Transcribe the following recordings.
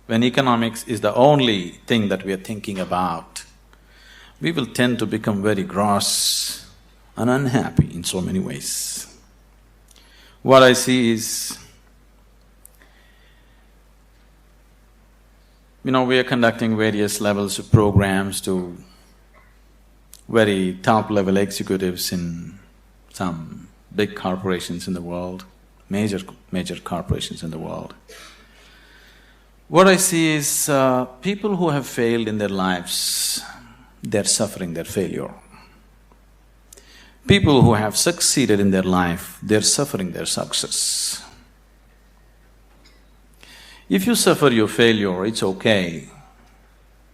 when economics is the only thing that we are thinking about, we will tend to become very gross and unhappy in so many ways. What I see is, we are conducting various levels of programs to very top-level executives in some big corporations in the world, major corporations in the world. What I see is people who have failed in their lives, they're suffering their failure. People who have succeeded in their life, they're suffering their success. If you suffer your failure, it's okay,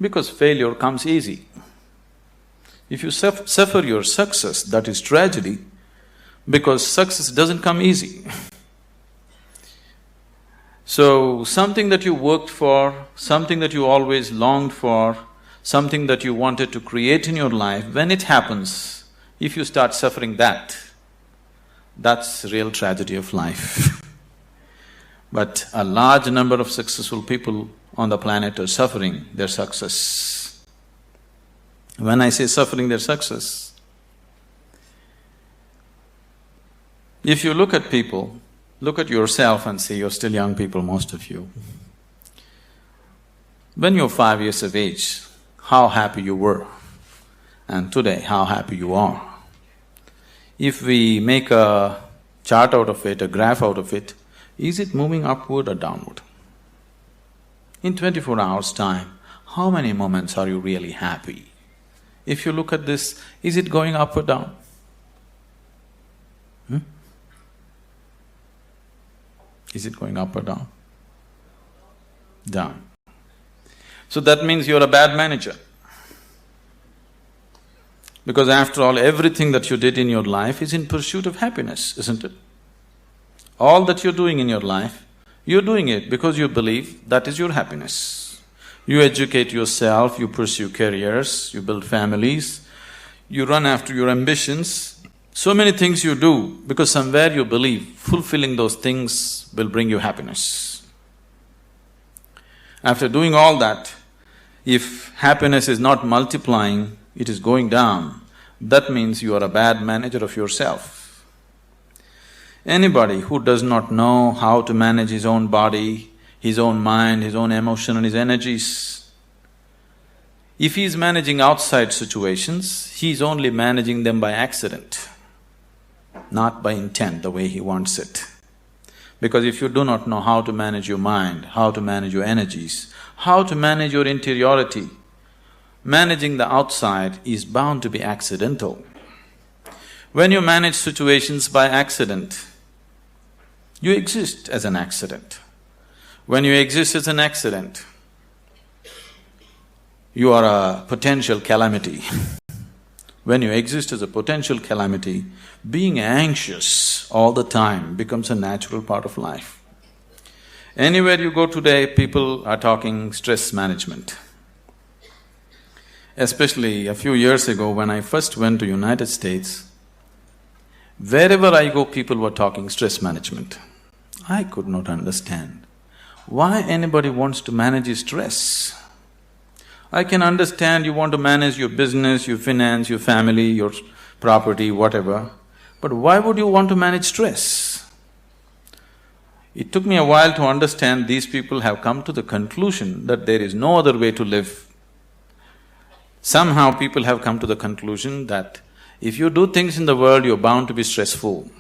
because failure comes easy. If you suffer your success, that is tragedy, because success doesn't come easy. So, something that you worked for, something that you always longed for, something that you wanted to create in your life, when it happens, if you start suffering that, that's the real tragedy of life. But a large number of successful people on the planet are suffering their success. When I say suffering their success, if you look at people, look at yourself and see, you're still young people, most of you. When you're 5 years of age, how happy you were, and today, how happy you are. If we make a chart out of it, a graph out of it, is it moving upward or downward? In 24 hours' time, how many moments are you really happy? If you look at this, is it going up or down? Is it going up or down? Down. So that means you're a bad manager. Because after all, everything that you did in your life is in pursuit of happiness, isn't it? All that you're doing in your life, you're doing it because you believe that is your happiness. You educate yourself, you pursue careers, you build families, you run after your ambitions. So many things you do because somewhere you believe fulfilling those things will bring you happiness. After doing all that, if happiness is not multiplying, it is going down, that means you are a bad manager of yourself. Anybody who does not know how to manage his own body, his own mind, his own emotion and his energies, if he is managing outside situations, he is only managing them by accident, not by intent, the way he wants it. Because if you do not know how to manage your mind, how to manage your energies, how to manage your interiority, managing the outside is bound to be accidental. When you manage situations by accident, you exist as an accident. When you exist as an accident, you are a potential calamity. When you exist as a potential calamity, being anxious all the time becomes a natural part of life. Anywhere you go today, people are talking stress management. Especially a few years ago when I first went to United States, wherever I go, people were talking stress management. I could not understand why anybody wants to manage his stress. I can understand you want to manage your business, your finance, your family, your property, whatever, but why would you want to manage stress? It took me a while to understand these people have come to the conclusion that there is no other way to live. Somehow people have come to the conclusion that if you do things in the world, you're bound to be stressful.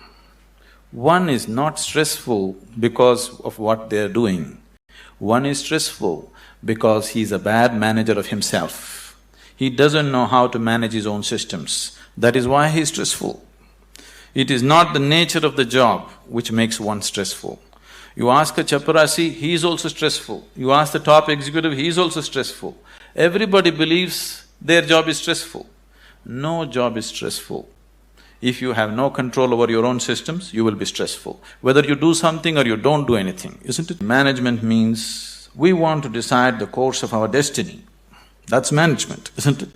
One is not stressful because of what they're doing. One is stressful because he's a bad manager of himself. He doesn't know how to manage his own systems. That is why he's stressful. It is not the nature of the job which makes one stressful. You ask a chaparasi, he is also stressful. You ask the top executive, he is also stressful. Everybody believes their job is stressful. No job is stressful. If you have no control over your own systems, you will be stressful. Whether you do something or you don't do anything, isn't it? Management means we want to decide the course of our destiny. That's management, isn't it?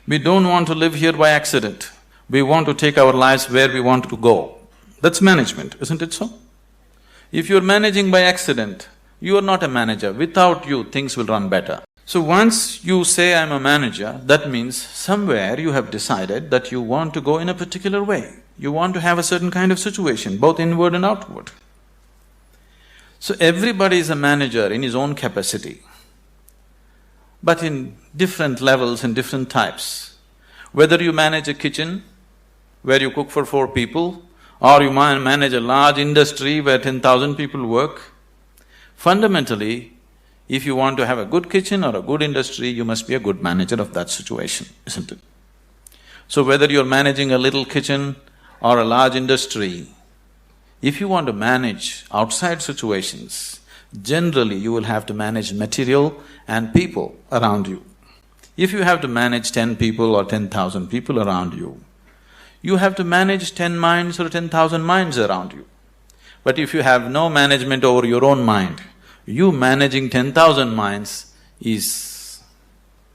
We don't want to live here by accident. We want to take our lives where we want to go. That's management, isn't it so? If you're managing by accident, You are not a manager. Without you, things will run better. So once you say, I'm a manager, that means somewhere you have decided that you want to go in a particular way. You want to have a certain kind of situation, both inward and outward. So everybody is a manager in his own capacity, but in different levels and different types. Whether you manage a kitchen where you cook for 4 people, or you manage a large industry where 10,000 people work, fundamentally, if you want to have a good kitchen or a good industry, you must be a good manager of that situation, isn't it? So whether you're managing a little kitchen or a large industry, if you want to manage outside situations, generally you will have to manage material and people around you. If you have to manage 10 people or 10,000 people around you, you have to manage 10 minds or 10,000 minds around you. But if you have no management over your own mind, you managing 10,000 minds is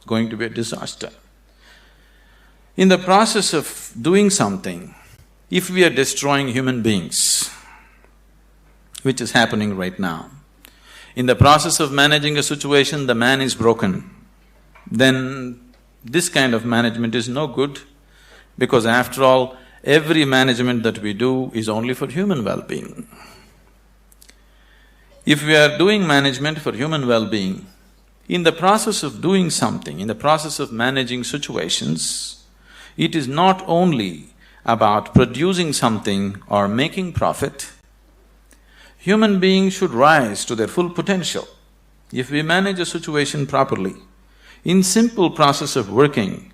going to be a disaster. In the process of doing something, if we are destroying human beings, which is happening right now, in the process of managing a situation, the man is broken, then this kind of management is no good, because after all, every management that we do is only for human well-being. If we are doing management for human well-being, in the process of doing something, in the process of managing situations, it is not only about producing something or making profit. Human beings should rise to their full potential. If we manage a situation properly, in simple process of working,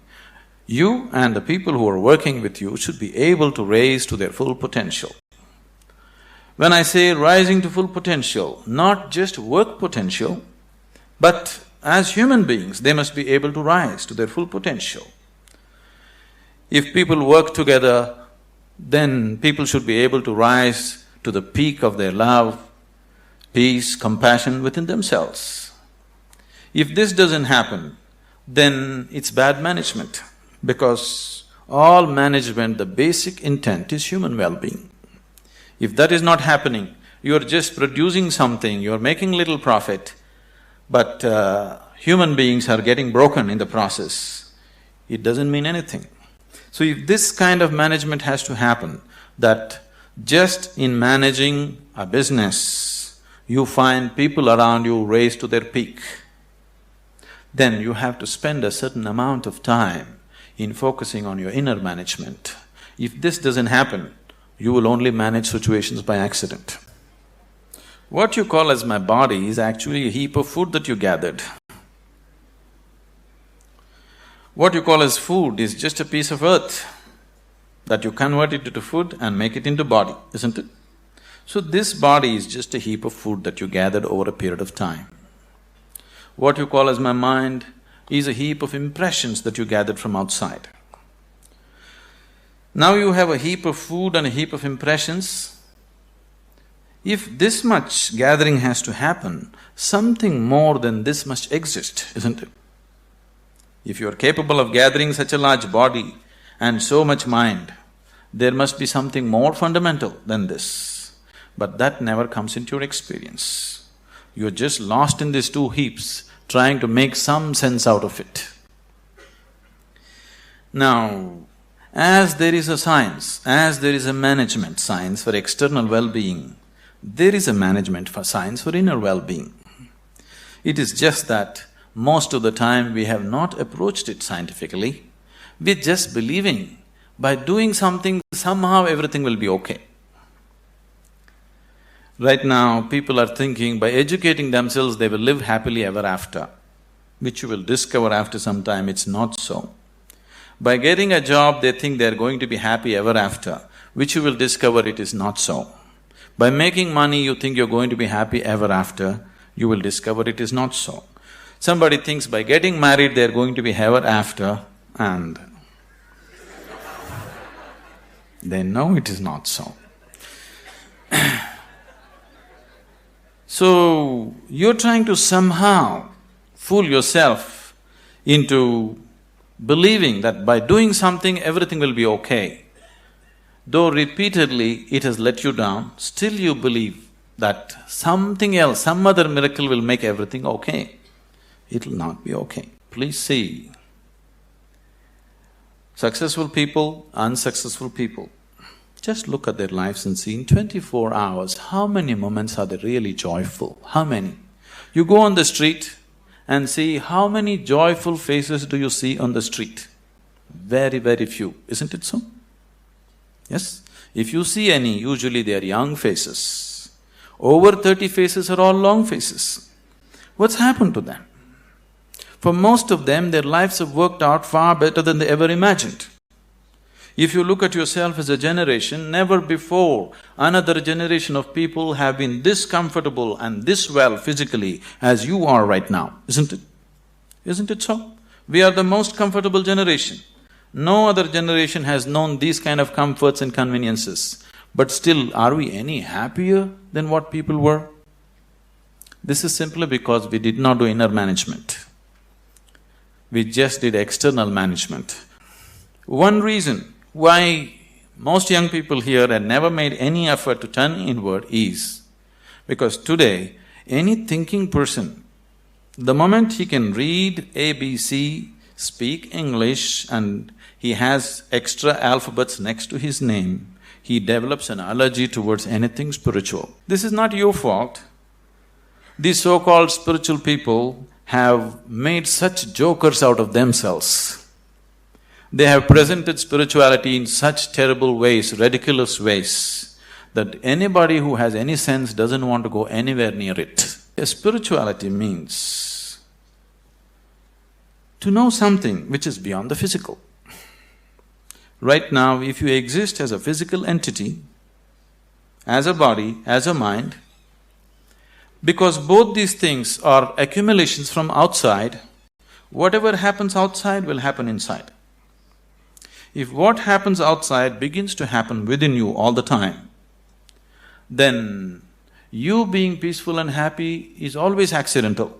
you and the people who are working with you should be able to raise to their full potential. When I say rising to full potential, not just work potential, but as human beings, they must be able to rise to their full potential. If people work together, then people should be able to rise to the peak of their love, peace, compassion within themselves. If this doesn't happen, then it's bad management, because all management, the basic intent is human well-being. If that is not happening, you're just producing something, you're making little profit, but human beings are getting broken in the process, it doesn't mean anything. So if this kind of management has to happen, that just in managing a business, you find people around you raise to their peak, then you have to spend a certain amount of time in focusing on your inner management. If this doesn't happen, you will only manage situations by accident. What you call as my body is actually a heap of food that you gathered. What you call as food is just a piece of earth that you convert it into food and make it into body, isn't it? So this body is just a heap of food that you gathered over a period of time. What you call as my mind is a heap of impressions that you gathered from outside. Now you have a heap of food and a heap of impressions. If this much gathering has to happen, something more than this must exist, isn't it? If you are capable of gathering such a large body and so much mind, there must be something more fundamental than this. But that never comes into your experience. You're just lost in these two heaps, trying to make some sense out of it. Now, as there is a science, as there is a management science for external well-being, there is a management for science for inner well-being. It is just that most of the time we have not approached it scientifically. We're just believing by doing something, somehow everything will be okay. Right now, people are thinking by educating themselves they will live happily ever after, which you will discover after some time it's not so. By getting a job, they think they're going to be happy ever after, which you will discover it is not so. By making money, you think you're going to be happy ever after, you will discover it is not so. Somebody thinks by getting married they're going to be ever after, and they know it is not so. So, you're trying to somehow fool yourself into believing that by doing something everything will be okay. Though repeatedly it has let you down, still you believe that something else, some other miracle will make everything okay. It'll not be okay. Please see, successful people, unsuccessful people, just look at their lives and see in 24 hours, how many moments are they really joyful? How many? You go on the street and see how many joyful faces do you see on the street? Very, very few, isn't it so? Yes? If you see any, usually they are young faces. Over 30 faces are all long faces. What's happened to them? For most of them, their lives have worked out far better than they ever imagined. If you look at yourself as a generation, never before another generation of people have been this comfortable and this well physically as you are right now, isn't it? Isn't it so? We are the most comfortable generation. No other generation has known these kind of comforts and conveniences. But still, are we any happier than what people were? This is simply because we did not do inner management. We just did external management. One reason why most young people here had never made any effort to turn inward is because today, any thinking person, the moment he can read ABC, speak English and he has extra alphabets next to his name, he develops an allergy towards anything spiritual. This is not your fault. These so-called spiritual people have made such jokers out of themselves. They have presented spirituality in such terrible ways, ridiculous ways, that anybody who has any sense doesn't want to go anywhere near it. Spirituality means to know something which is beyond the physical. Right now, if you exist as a physical entity, as a body, as a mind, because both these things are accumulations from outside, whatever happens outside will happen inside. If what happens outside begins to happen within you all the time, then you being peaceful and happy is always accidental.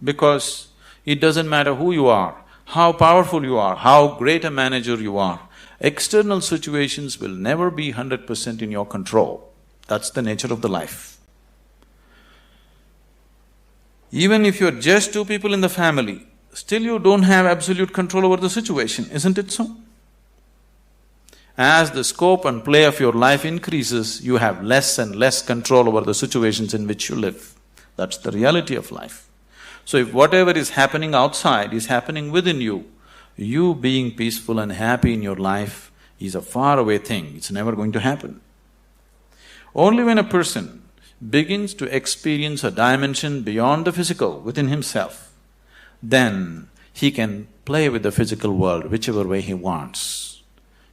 Because it doesn't matter who you are, how powerful you are, how great a manager you are, external situations will never be 100% in your control. That's the nature of the life. Even if you're just two people in the family, still you don't have absolute control over the situation, isn't it so? As the scope and play of your life increases, you have less and less control over the situations in which you live. That's the reality of life. So if whatever is happening outside is happening within you, you being peaceful and happy in your life is a faraway thing, it's never going to happen. Only when a person begins to experience a dimension beyond the physical within himself, then he can play with the physical world whichever way he wants.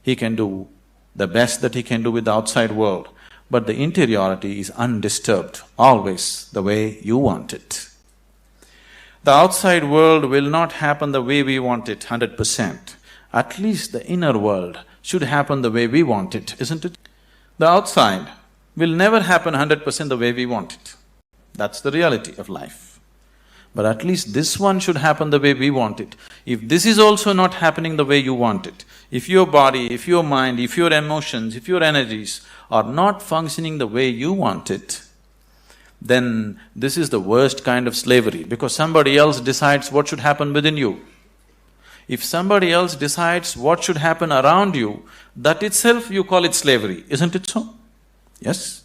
He can do the best that he can do with the outside world, but the interiority is undisturbed, always the way you want it. The outside world will not happen the way we want it 100%. At least the inner world should happen the way we want it, isn't it? The outside will never happen 100% the way we want it. That's the reality of life. But at least this one should happen the way we want it. If this is also not happening the way you want it, if your body, if your mind, if your emotions, if your energies are not functioning the way you want it, then this is the worst kind of slavery, because somebody else decides what should happen within you. If somebody else decides what should happen around you, that itself you call it slavery, isn't it so? Yes?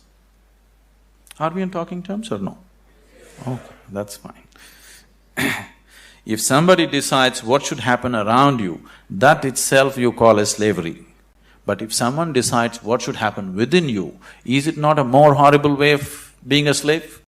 Are we in talking terms or no? Okay, that's fine. If somebody decides what should happen around you, that itself you call as slavery. But if someone decides what should happen within you, is it not a more horrible way of being a slave?